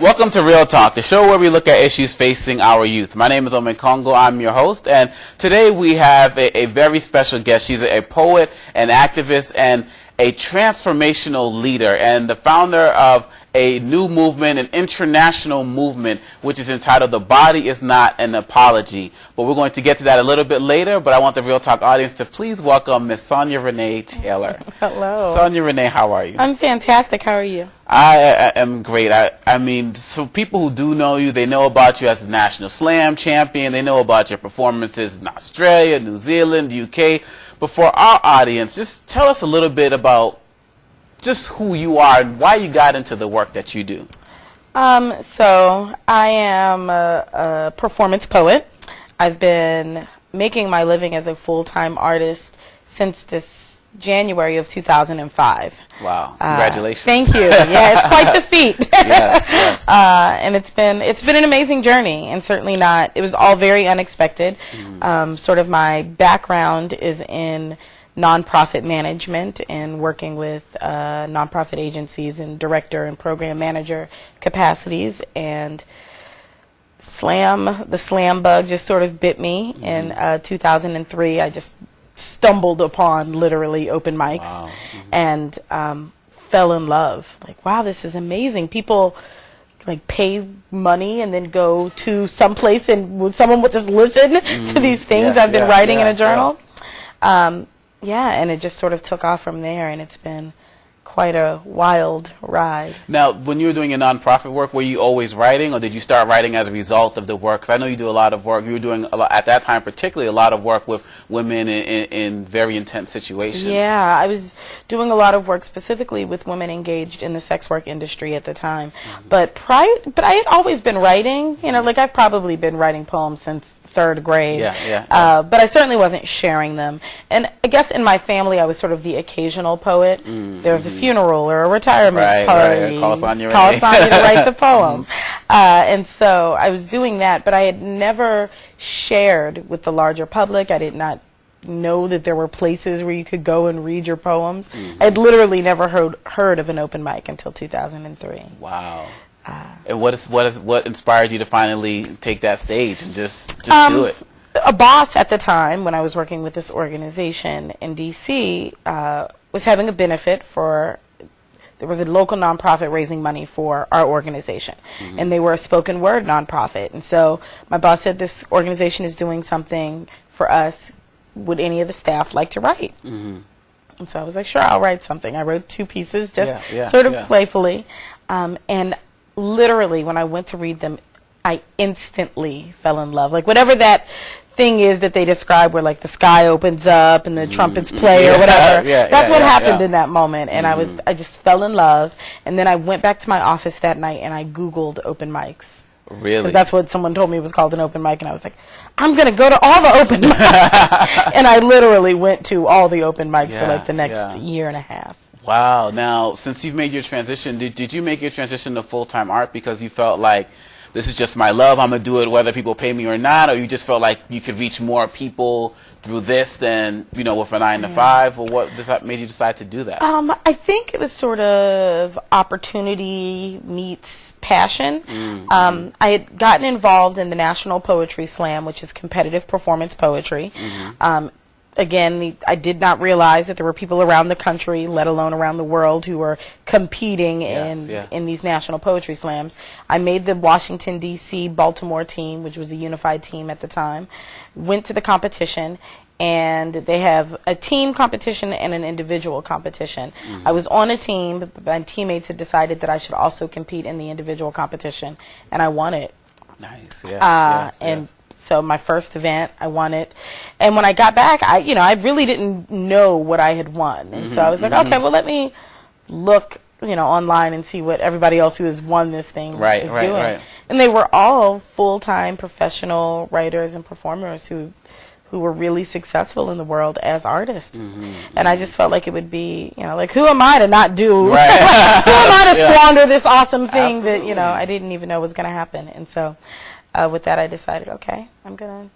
Welcome to Real Talk, the show where we look at issues facing our youth. My name is Omékongo. I'm your host, and today we have a very special guest. She's a poet, an activist, and a transformational leader, and the founder of a new movement, an international movement, which is entitled The Body Is Not an Apology. But we're going to get to that a little bit later, but I want the Real Talk audience to please welcome Miss Sonya Renee Taylor. Hello. Sonya Renee, how are you? I'm fantastic. How are you? I am great. I mean, so people who do know you, they know about you as a national slam champion. They know about your performances in Australia, New Zealand, UK. But for our audience, just tell us a little bit about just who you are and why you got into the work that you do. So I am a performance poet. I've been making my living as a full-time artist since this January of 2005. Wow! Congratulations. Thank you. Yeah, it's quite the feat. Yes. And it's been an amazing journey, and certainly not. It was all very unexpected. Sort of my background is in nonprofit management and working with nonprofit agencies in director and program manager capacities, and the slam bug just sort of bit me in 2003. I just stumbled upon literally open mics and fell in love. Like, wow, this is amazing. People like pay money and then go to some place and someone would just listen to these things I've been writing in a journal. Yeah, and it just sort of took off from there, and it's been quite a wild ride. Now, when you were doing your nonprofit work, were you always writing, or did you start writing as a result of the work? Because I know you do a lot of work. You were doing a lot, at that time, particularly a lot of work with women in very intense situations. Yeah, I was doing a lot of work specifically with women engaged in the sex work industry at the time. But I had always been writing. You know, like I've probably been writing poems since third grade. But I certainly wasn't sharing them. And I guess in my family, I was sort of the occasional poet. There's a funeral or a retirement party. Call Sonya to write the poem. And so I was doing that, but I had never shared with the larger public. I did not know that there were places where you could go and read your poems. I had literally never heard of an open mic until 2003. Wow. And what inspired you to finally take that stage and just do it? A boss at the time, when I was working with this organization in D.C., was having a benefit for. There was a local nonprofit raising money for our organization, and they were a spoken word nonprofit. And so my boss said, "This organization is doing something for us. Would any of the staff like to write?" And so I was like, "Sure, I'll write something." I wrote 2 pieces, just sort of playfully, and literally, when I went to read them, I instantly fell in love. Like, whatever that thing is that they describe where, like, the sky opens up and the trumpets play or whatever. That's what happened in that moment. And I just fell in love. And then I went back to my office that night and I Googled open mics. Really? Because that's what someone told me was called an open mic. And I was like, I'm going to go to all the open mics. And I literally went to all the open mics for, like, the next year and a half. Wow. Now, since you've made your transition, did you make your transition to full-time art because you felt like this is just my love, I'm going to do it whether people pay me or not, or you just felt like you could reach more people through this than, you know, with a 9-to-5, or what made you decide to do that? I think it was sort of opportunity meets passion. I had gotten involved in the National Poetry Slam, which is competitive performance poetry. Again, I did not realize that there were people around the country, let alone around the world, who were competing in these national poetry slams. I made the Washington, D.C. Baltimore team, which was a unified team at the time, went to the competition, and they have a team competition and an individual competition. I was on a team, but my teammates had decided that I should also compete in the individual competition, and I won it. Nice, So my first event, I won it. And when I got back, I really didn't know what I had won. And so I was like, okay, well, let me look, online and see what everybody else who has won this thing is doing. And they were all full-time professional writers and performers who were really successful in the world as artists. And I just felt like it would be, like, who am I to not do? Who am I to squander this awesome thing that, I didn't even know was going to happen. And so with that, I decided, okay, I'm gonna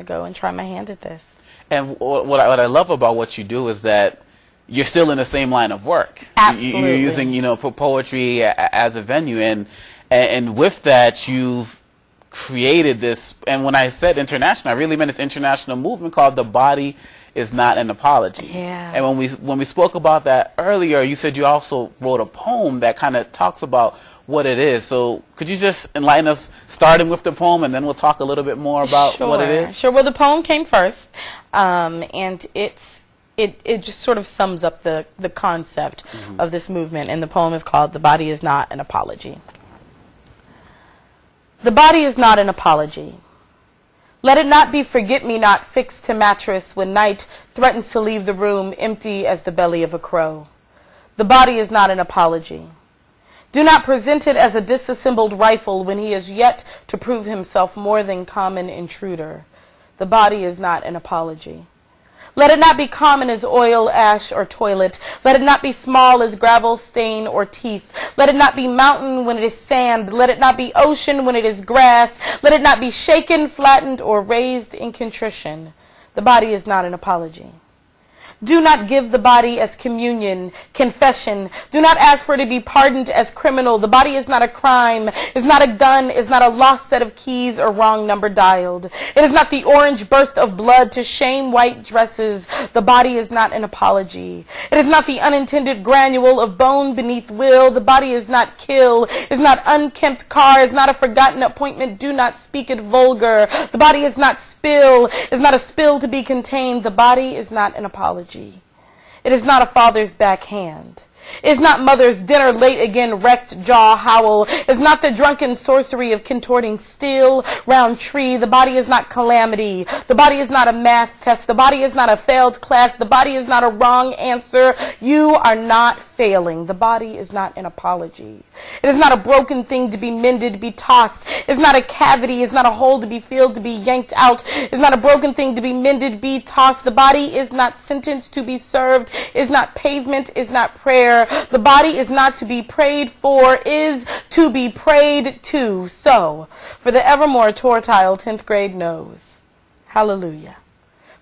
go and try my hand at this. And what I love about what you do is that you're still in the same line of work. Absolutely. You're using, poetry as a venue, and And with that, you've created this, and when I said international, I really meant this international movement called The Body Is Not an Apology. Yeah. And when we spoke about that earlier, you said you also wrote a poem that kind of talks about what it is. So could you just enlighten us, starting with the poem, and then we'll talk a little bit more about what it is? Sure. Well, the poem came first, and it just sort of sums up the concept of this movement, and the poem is called The Body Is Not an Apology. The body is not an apology. Let it not be forget-me-not fixed to mattress when night threatens to leave the room empty as the belly of a crow. The body is not an apology. Do not present it as a disassembled rifle when he is yet to prove himself more than common intruder. The body is not an apology. Let it not be common as oil, ash, or toilet. Let it not be small as gravel, stain, or teeth. Let it not be mountain when it is sand. Let it not be ocean when it is grass. Let it not be shaken, flattened, or raised in contrition. The body is not an apology. Do not give the body as communion, confession. Do not ask for it to be pardoned as criminal. The body is not a crime, is not a gun, is not a lost set of keys or wrong number dialed. It is not the orange burst of blood to shame white dresses. The body is not an apology. It is not the unintended granule of bone beneath will. The body is not kill, is not unkempt car, is not a forgotten appointment. Do not speak it vulgar. The body is not spill, is not a spill to be contained. The body is not an apology. It is not a father's backhand. It is not mother's dinner late again wrecked jaw howl. It is not the drunken sorcery of contorting steel round tree. The body is not calamity. The body is not a math test. The body is not a failed class. The body is not a wrong answer. You are not failing. The body is not an apology. It is not a broken thing to be mended, to be tossed. It is not a cavity. It is not a hole to be filled, to be yanked out. It is not a broken thing to be mended, be tossed. The body is not sentenced to be served, is not pavement, is not prayer. The body is not to be prayed for, is to be prayed to. So, for the evermore tortile 10th grade knows. Hallelujah.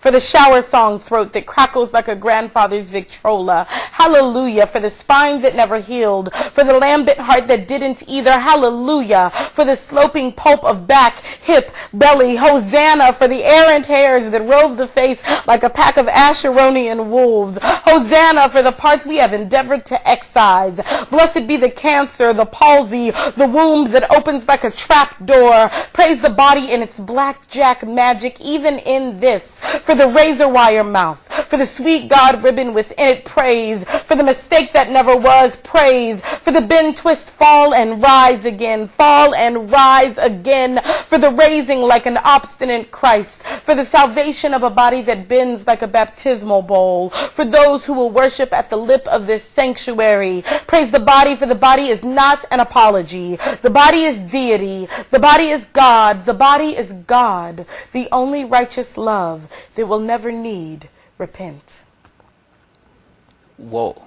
For the shower song throat that crackles like a grandfather's Victrola. Hallelujah. For the spine that never healed. For the lambent heart that didn't either. Hallelujah. For the sloping pulp of back, hip, belly. Hosanna. For the errant hairs that rove the face like a pack of Asheronian wolves. Hosanna for the parts we have endeavored to excise. Blessed be the cancer, the palsy, the wound that opens like a trap door. Praise the body in its blackjack magic, even in this. For the razor wire mouth, for the sweet God ribbon within it, praise. For the mistake that never was, praise. For the bend, twist, fall, and rise again, fall and rise again. For the raising like an obstinate Christ. For the salvation of a body that bends like a baptismal bowl. For those who will worship at the lip of this sanctuary. Praise the body, for the body is not an apology. The body is deity. The body is God. The body is God. The only righteous love that will never need repent. Whoa.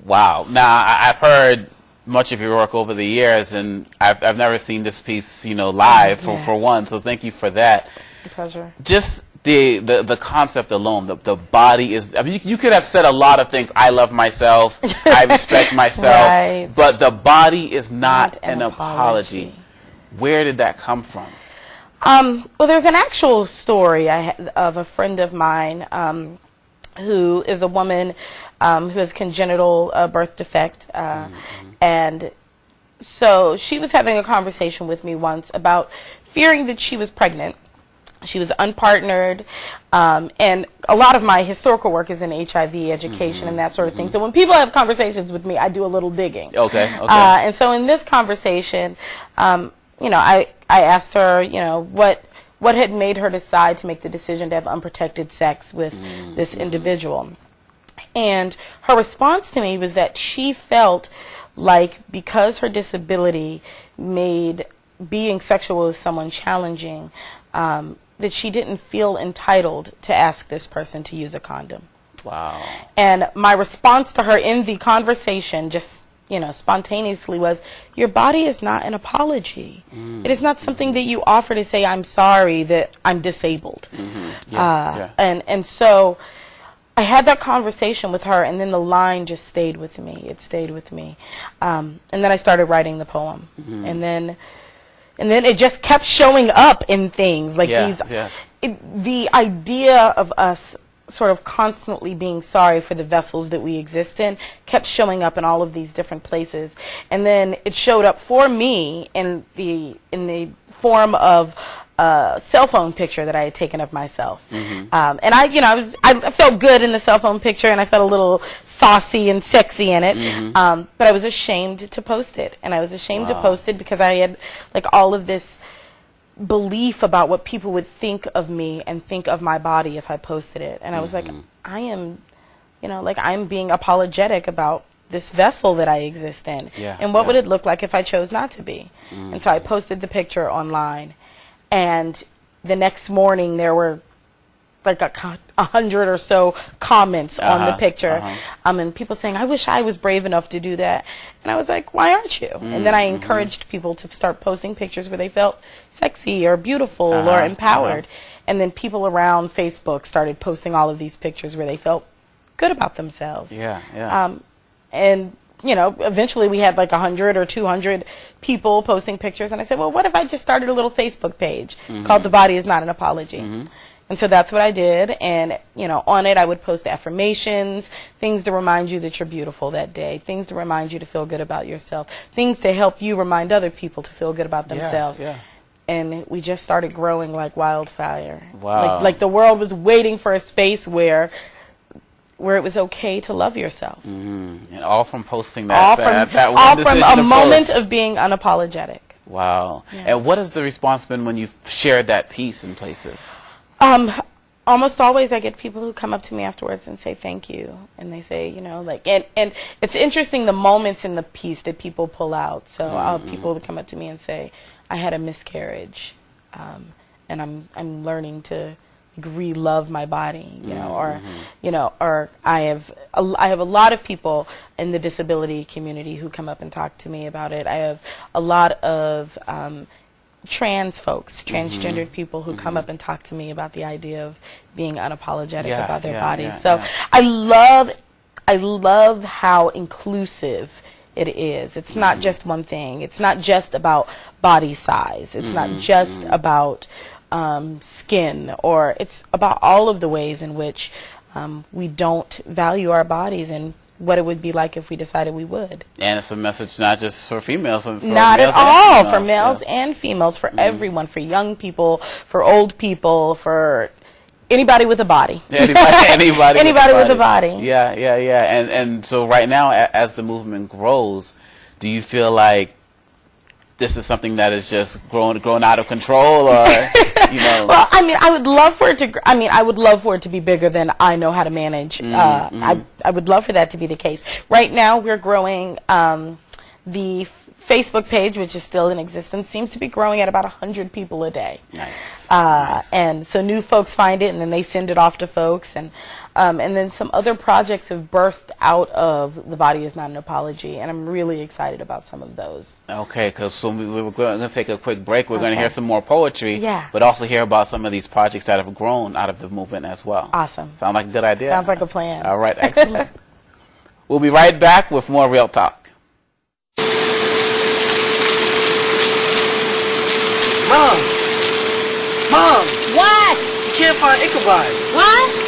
Wow. Now, I've heard much of your work over the years, and I've never seen this piece, live for one, so thank you for that. My pleasure. Just the concept alone, the body is, you could have said a lot of things. I love myself, I respect myself, right. But the body is not an apology. Where did that come from? Well, there's an actual story of a friend of mine who is a woman who has congenital birth defect. And so she was having a conversation with me once about fearing that she was pregnant. She was unpartnered, and a lot of my historical work is in HIV education and that sort of thing. So when people have conversations with me, I do a little digging. Okay. And so in this conversation, I asked her, what had made her decide to make the decision to have unprotected sex with this individual. And her response to me was that she felt like because her disability made being sexual with someone challenging, that she didn't feel entitled to ask this person to use a condom. Wow. And my response to her in the conversation, just spontaneously, was, your body is not an apology. It is not something that you offer to say, I'm sorry that I'm disabled. And so I had that conversation with her, and then the line just stayed with me. It stayed with me. And then I started writing the poem. And then it just kept showing up in things like the idea of us sort of constantly being sorry for the vessels that we exist in kept showing up in all of these different places. And then it showed up for me in the form of a cell phone picture that I had taken of myself. And I felt good in the cell phone picture, and I felt a little saucy and sexy in it. But I was ashamed to post it. And I was ashamed to post it because I had like all of this belief about what people would think of me and think of my body if I posted it. And I was like, I am, I'm being apologetic about this vessel that I exist in. And what would it look like if I chose not to be? And so I posted the picture online. And the next morning there were like 100 or so comments on the picture. And people saying, I wish I was brave enough to do that. And I was like, why aren't you? And then I encouraged people to start posting pictures where they felt sexy or beautiful or empowered. And then people around Facebook started posting all of these pictures where they felt good about themselves. And eventually we had like 100 or 200 people posting pictures. And I said, well, what if I just started a little Facebook page called The Body Is Not an Apology? And so that's what I did. And, on it I would post affirmations, things to remind you that you're beautiful that day, things to remind you to feel good about yourself, things to help you remind other people to feel good about themselves. And we just started growing like wildfire. Like the world was waiting for a space where it was okay to love yourself. And all from posting that. All from a moment of being unapologetic. Wow. And what has the response been when you've shared that piece in places? Almost always I get people who come up to me afterwards and say thank you. And they say, and it's interesting the moments in the piece that people pull out. So I'll have people that come up to me and say, I had a miscarriage, and I'm learning to re-love my body, or I have a lot of people in the disability community who come up and talk to me about it. I have a lot of trans folks, transgendered people who come up and talk to me about the idea of being unapologetic about their bodies. So I love how inclusive it is. It's not just one thing. It's not just about body size. It's not just about skin, or it's about all of the ways in which we don't value our bodies and what it would be like if we decided we would. And it's a message not just for females, but for not at all, for males and females, for everyone, for young people, for old people, for anybody with a body. Anybody with a body. And so right now, as the movement grows, do you feel like this is something that is just grown out of control, or Well, I would love for it to. I would love for it to be bigger than I know how to manage. I would love for that to be the case. Right now, we're growing the Facebook page, which is still in existence, seems to be growing at about 100 people a day. Nice. And so new folks find it, and then they send it off to folks, and then some other projects have birthed out of The Body Is Not an Apology, and I'm really excited about some of those. Okay, because we're going to take a quick break. We're going to hear some more poetry, but also hear about some of these projects that have grown out of the movement as well. Awesome. Sound like a good idea? Sounds like a plan. All right, excellent. We'll be right back with more Real Talk. Mom! What? You can't find Ichabod. What?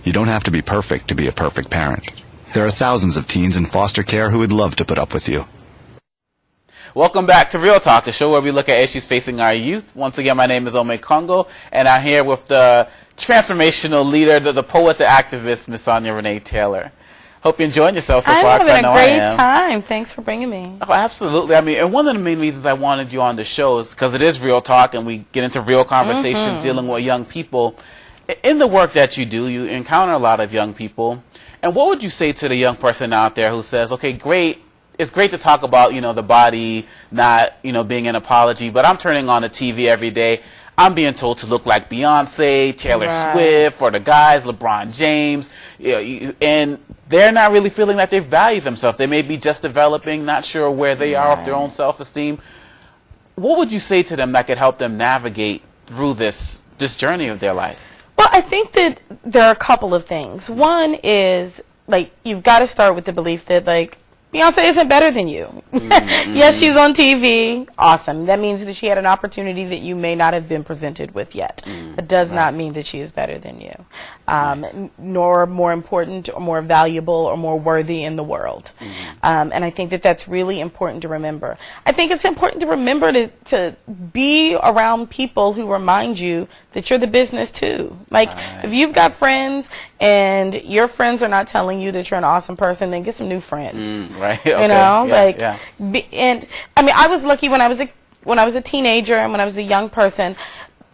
You don't have to be perfect to be a perfect parent. There are thousands of teens in foster care who would love to put up with you. Welcome back to Real Talk, the show where we look at issues facing our youth. Once again, my name is Omékongo, and I'm here with the transformational leader, the poet, the activist, Miss Sonya Renee Taylor. Hope you're enjoying yourself so far. I'm having a great time. Thanks for bringing me. Oh, absolutely. And one of the main reasons I wanted you on the show is because it is Real Talk, and we get into real conversations dealing with young people. In the work that you do, you encounter a lot of young people. And what would you say to the young person out there who says, okay, great, it's great to talk about, the body not, being an apology, but I'm turning on the TV every day. I'm being told to look like Beyonce, Taylor Swift, or the guys, LeBron James, and they're not really feeling that they value themselves. They may be just developing, not sure where they are with their own self-esteem. What would you say to them that could help them navigate through this journey of their life? Well, I think that there are a couple of things. One is, like, you've got to start with the belief that, like, Beyonce isn't better than you. Yes, she's on TV. Awesome. That means that she had an opportunity that you may not have been presented with yet. It does not mean that she is better than you, nor more important or more valuable or more worthy in the world. And I think that that's really important to remember. I think it's important to remember to be around people who remind you that you're the business too. Like, if you've got friends and your friends are not telling you that you're an awesome person, then get some new friends. Right. Okay. You know, Yeah, and I mean, I was lucky when I was a teenager and when I was a young person.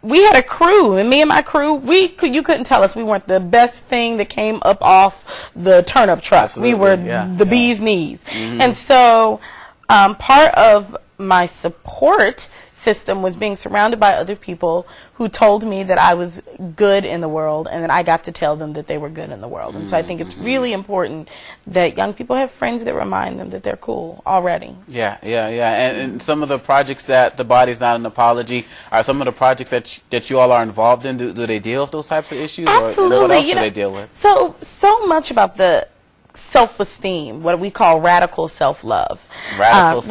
We had a crew, and me and my crew, you couldn't tell us we weren't the best thing that came up off the turnip truck. Absolutely, We were the bee's knees. And so part of my support system was being surrounded by other people who told me that I was good in the world, and then I got to tell them that they were good in the world. And so I think it's really important that young people have friends that remind them that they're cool already. Yeah. And some of the projects that The Body's Not an Apology are some of the projects that you all are involved in. Do they deal with those types of issues? Absolutely. Or what else do they deal with? So much about the self-esteem, what we call radical self-love. Radical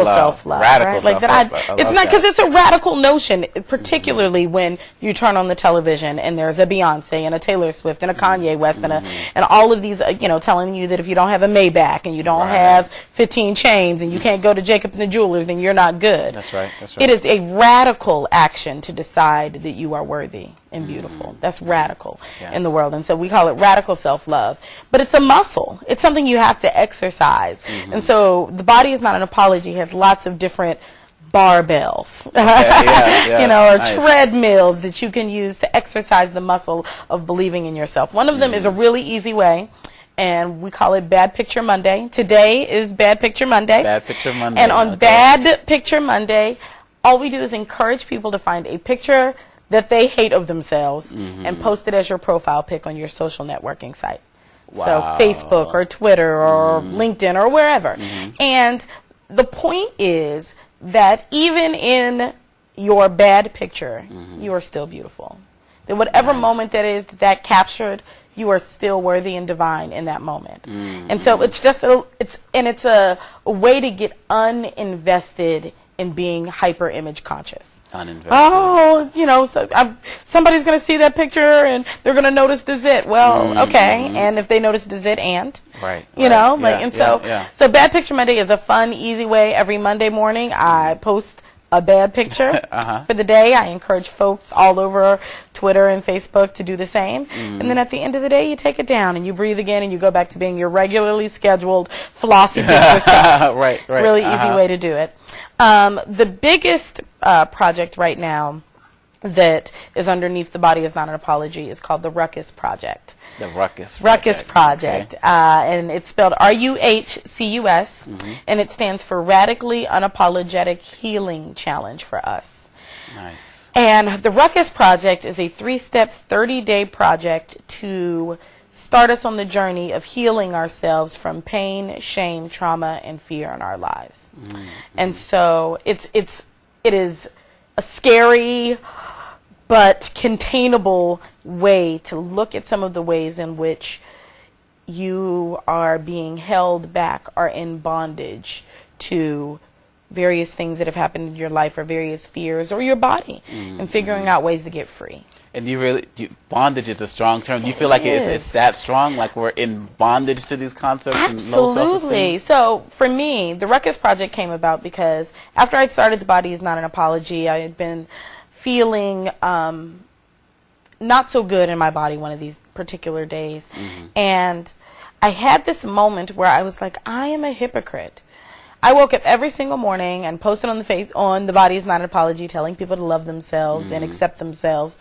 self-love. Right? Like that. It's not because it's a radical notion, particularly when you turn on the television and there's a Beyonce and a Taylor Swift and a Kanye West and all of these, telling you that if you don't have a Maybach and you don't have 15 chains and you can't go to Jacob and the Jewelers, then you're not good. That's right. It is a radical action to decide that you are worthy and beautiful. That's radical in the world. And so we call it radical self-love. But it's a muscle. It's something you have to exercise. And so The Body Is Not an Apology has lots of different barbells, or treadmills that you can use to exercise the muscle of believing in yourself. One of them is a really easy way, and we call it Bad Picture Monday. Today is Bad Picture Monday. Bad Picture Monday. And on Bad Picture Monday, all we do is encourage people to find a picture that they hate of themselves and post it as your profile pic on your social networking site. Wow. So Facebook or Twitter or LinkedIn or wherever. And the point is that even in your bad picture, you are still beautiful. That whatever moment that is that captured, you are still worthy and divine in that moment. And so it's just it's a way to get uninvested in being hyper image conscious. Uninvested. Oh, somebody's going to see that picture and they're going to notice the zit. Well, okay. And if they notice the zit so Bad Picture Monday is a fun, easy way. Every Monday morning I post a bad picture for the day. I encourage folks all over Twitter and Facebook to do the same. And then at the end of the day, you take it down and you breathe again and you go back to being your regularly scheduled flossy picture self. Right. Really easy way to do it. The biggest project right now that is underneath The Body Is Not an Apology is called the Ruckus Project. The Ruckus Project. Okay. And it's spelled RUHCUS, and it stands for Radically Unapologetic Healing Challenge for Us. Nice. And the Ruckus Project is a 3-step, 30-day project to start us on the journey of healing ourselves from pain, shame, trauma, and fear in our lives. And so it is a scary but containable way to look at some of the ways in which you are being held back or in bondage to various things that have happened in your life or various fears or your body and figuring out ways to get free. And bondage is a strong term. Do you feel like it's that strong? Like we're in bondage to these concepts? Absolutely. So for me, the Ruckus Project came about because after I'd started The Body Is Not an Apology, I had been feeling not so good in my body one of these particular days. And I had this moment where I was like, I am a hypocrite. I woke up every single morning and posted on The Body Is Not an Apology, telling people to love themselves and accept themselves.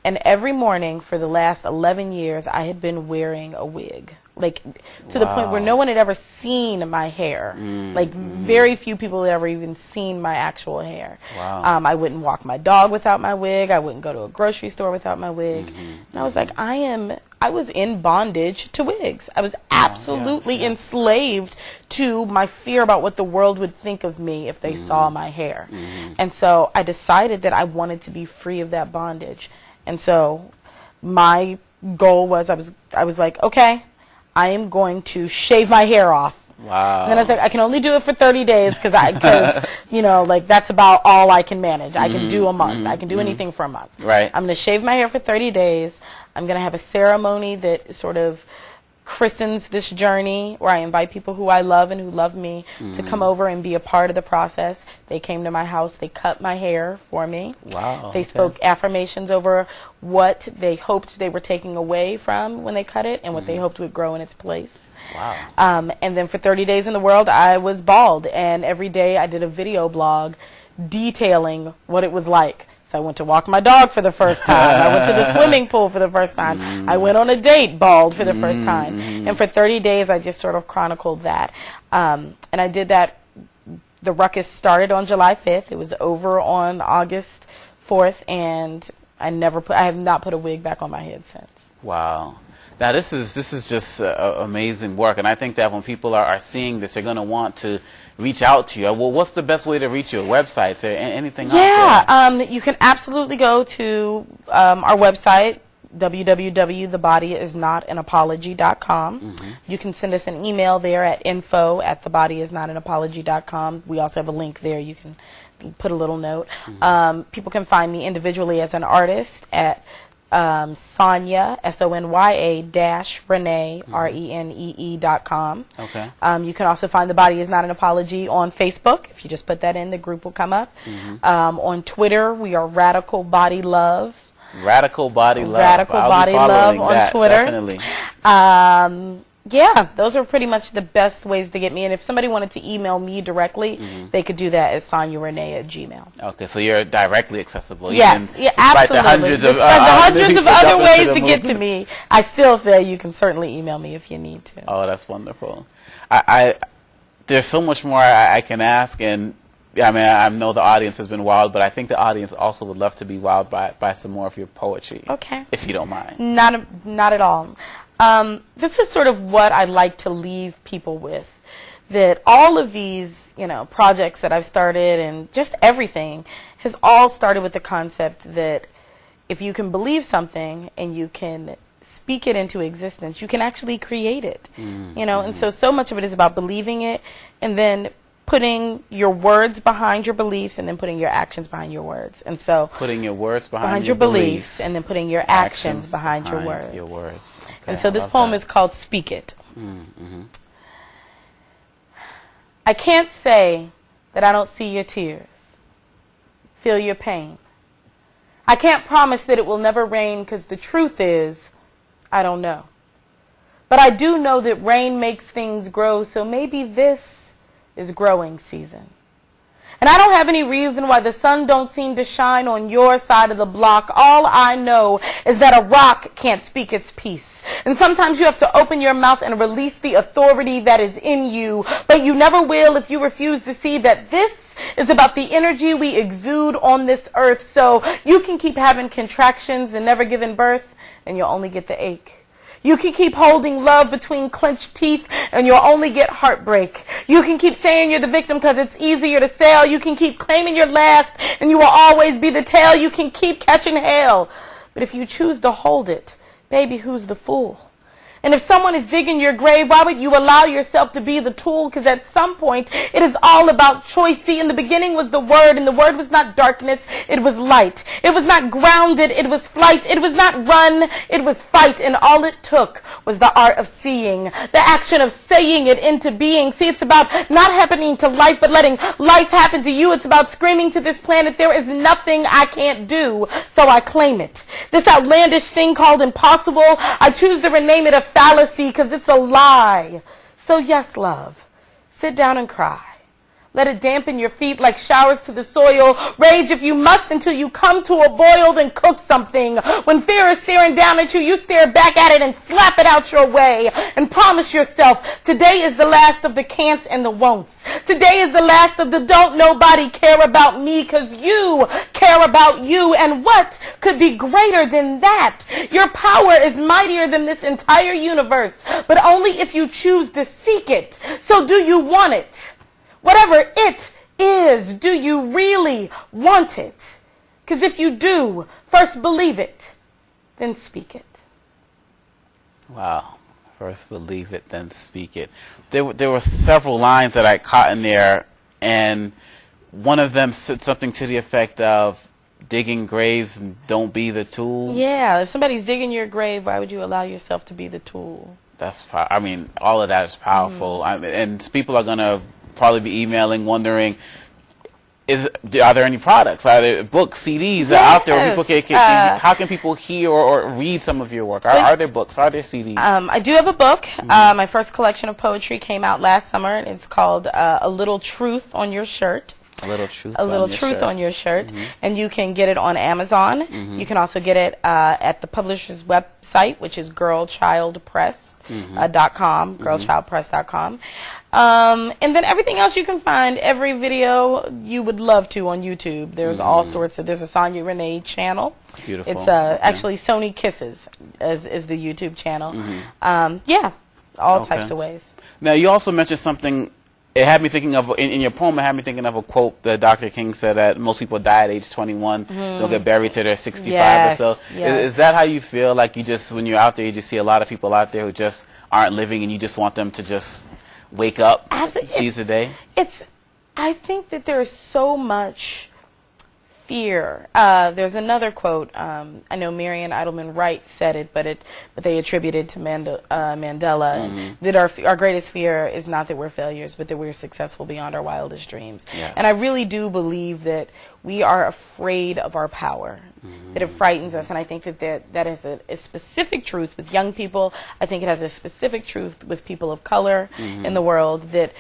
And every morning for the last 11 years, I had been wearing a wig. like to the point where no one had ever seen my hair. Like very few people had ever even seen my actual hair. Wow. I wouldn't walk my dog without my wig. I wouldn't go to a grocery store without my wig. And I was like, I was in bondage to wigs. I was absolutely enslaved to my fear about what the world would think of me if they saw my hair. And so I decided that I wanted to be free of that bondage. And so my goal was, I was like, okay, I am going to shave my hair off. Wow. And then I said, I can only do it for 30 days because you know, like that's about all I can manage. I can do a month. I can do anything for a month. Right. I'm going to shave my hair for 30 days. I'm going to have a ceremony that sort of christens this journey where I invite people who I love and who love me to come over and be a part of the process. They came to my house. They cut my hair for me. Wow. They spoke affirmations over what they hoped they were taking away from when they cut it and what they hoped would grow in its place. Wow. And then for 30 days in the world, I was bald. And every day I did a video blog detailing what it was like. So I went to walk my dog for the first time. I went to the swimming pool for the first time. I went on a date bald for the first time. And for 30 days, I just sort of chronicled that. And I did that. The ruckus started on July 5th. It was over on August 4th. And I have not put a wig back on my head since. Wow. Now this is just amazing work, and I think that when people are seeing this, they're going to want to reach out to you. Well, what's the best way to reach you? Websites or anything? You can absolutely go to our website, www.thebodyisnotanapology.com. You can send us an email there at info@thebodyisnotanapology.com. We also have a link there. You can put a little note. People can find me individually as an artist at Sonya, Sonya -Renee, RENEE.com. Okay. You can also find The Body Is Not an Apology on Facebook. If you just put that in, the group will come up. On Twitter, we are Radical Body Love. Radical Body Love. Radical Body Love on Twitter. Definitely. Yeah, those are pretty much the best ways to get me. And if somebody wanted to email me directly, they could do that at SonyaRenee@gmail. Okay, so you're directly accessible. Yes, yeah, absolutely. Despite the hundreds of other ways to get to me, I still say you can certainly email me if you need to. Oh, that's wonderful. There's so much more I can ask, and I mean, I know the audience has been wowed, but I think the audience also would love to be wowed by some more of your poetry. Okay. If you don't mind. Not at all. This is sort of what I like to leave people with, that all of these, projects that I've started and just everything has all started with the concept that if you can believe something and you can speak it into existence, you can actually create it, and so much of it is about believing it and then putting your words behind your beliefs and then putting your actions behind your words. And so putting your words behind your beliefs and then putting your actions behind your words. Okay, and so this poem is called Speak It. I can't say that I don't see your tears, feel your pain. I can't promise that it will never rain because the truth is, I don't know. But I do know that rain makes things grow, so maybe this is growing season. And I don't have any reason why the sun don't seem to shine on your side of the block. All I know is that a rock can't speak its piece. And sometimes you have to open your mouth and release the authority that is in you. But you never will if you refuse to see that this is about the energy we exude on this earth. So you can keep having contractions and never giving birth, and you'll only get the ache. You can keep holding love between clenched teeth and you'll only get heartbreak. You can keep saying you're the victim because it's easier to sell. You can keep claiming you're last and you will always be the tail. You can keep catching hell. But if you choose to hold it, baby, who's the fool? And if someone is digging your grave, why would you allow yourself to be the tool? Because at some point, it is all about choice. See, in the beginning was the Word, and the Word was not darkness, it was light. It was not grounded, it was flight. It was not run, it was fight. And all it took was the art of seeing, the action of saying it into being. See, it's about not happening to life, but letting life happen to you. It's about screaming to this planet, there is nothing I can't do, so I claim it. This outlandish thing called impossible, I choose to rename it a fallacy because it's a lie. So yes, love, sit down and cry. Let it dampen your feet like showers to the soil. Rage if you must until you come to a boil, then cook something. When fear is staring down at you, you stare back at it and slap it out your way. And promise yourself, today is the last of the can'ts and the won'ts. Today is the last of the don't nobody care about me, because you care about you. And what could be greater than that? Your power is mightier than this entire universe, but only if you choose to seek it. So do you want it? Whatever it is, do you really want it? Because if you do, first believe it, then speak it. Wow. First believe it, then speak it. There were several lines that I caught in there, and one of them said something to the effect of, digging graves and don't be the tool. Yeah, if somebody's digging your grave, why would you allow yourself to be the tool? That's, I mean, all of that is powerful. And people are going to probably be emailing, wondering, are there any products? Are there books, CDs out there where people how can people hear or read some of your work? Are there books? Are there CDs? I do have a book. My first collection of poetry came out last summer, and it's called A Little Truth on Your Shirt. A Little Truth on Your Shirt. And you can get it on Amazon. You can also get it at the publisher's website, which is girlchildpress.com, girlchildpress.com. And then everything else you can find, every video you would love to on YouTube. There's all sorts of, there's a Sonya Renee channel. Beautiful. It's actually Sony Kisses is the YouTube channel. Yeah, all types of ways. Now, you also mentioned something. It had me thinking of, in your poem, it had me thinking of a quote that Dr. King said that most people die at age 21. They'll get buried till they're 65 or so. Is that how you feel? Like you just, when you're out there, you just see a lot of people out there who just aren't living, and you just want them to just wake up, seize the day? I think that there's so much fear. There's another quote. I know Marian Idleman Wright said it, but they attributed to Mandela that our greatest fear is not that we're failures, but that we're successful beyond our wildest dreams. Yes. And I really do believe that we are afraid of our power, that it frightens us. And I think that is a specific truth with young people. I think it has a specific truth with people of color in the world, that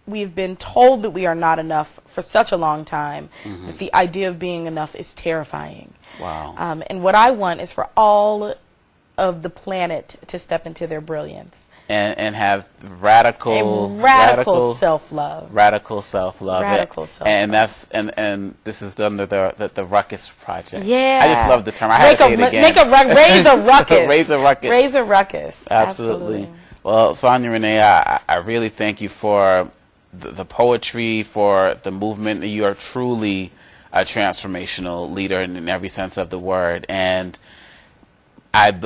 we've been told that we are not enough for such a long time, that the idea of being enough is terrifying. Wow. And what I want is for all of the planet to step into their brilliance. And have radical self-love. Radical self-love. Radical self-love. And that's and this is under the Ruckus Project. Yeah. I just love the term. I had to say it again. Raise a ruckus. Raise a ruckus. Raise a ruckus. Absolutely. Well, Sonya Renee, I really thank you for the poetry, for the movement. You are truly a transformational leader in every sense of the word, and I'm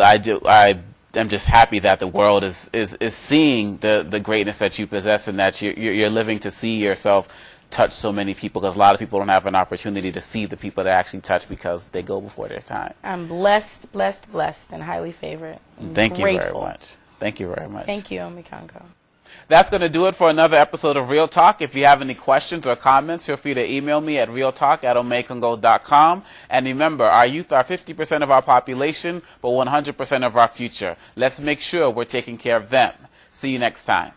just happy that the world is seeing the greatness that you possess, and that you're living to see yourself touch so many people, because a lot of people don't have an opportunity to see the people that actually touch because they go before their time. I'm blessed, and highly favored. Thank you very much. Thank you very much. Thank you, Omékongo. That's going to do it for another episode of Real Talk. If you have any questions or comments, feel free to email me at realtalk@omekongo.com. And remember, our youth are 50% of our population, but 100% of our future. Let's make sure we're taking care of them. See you next time.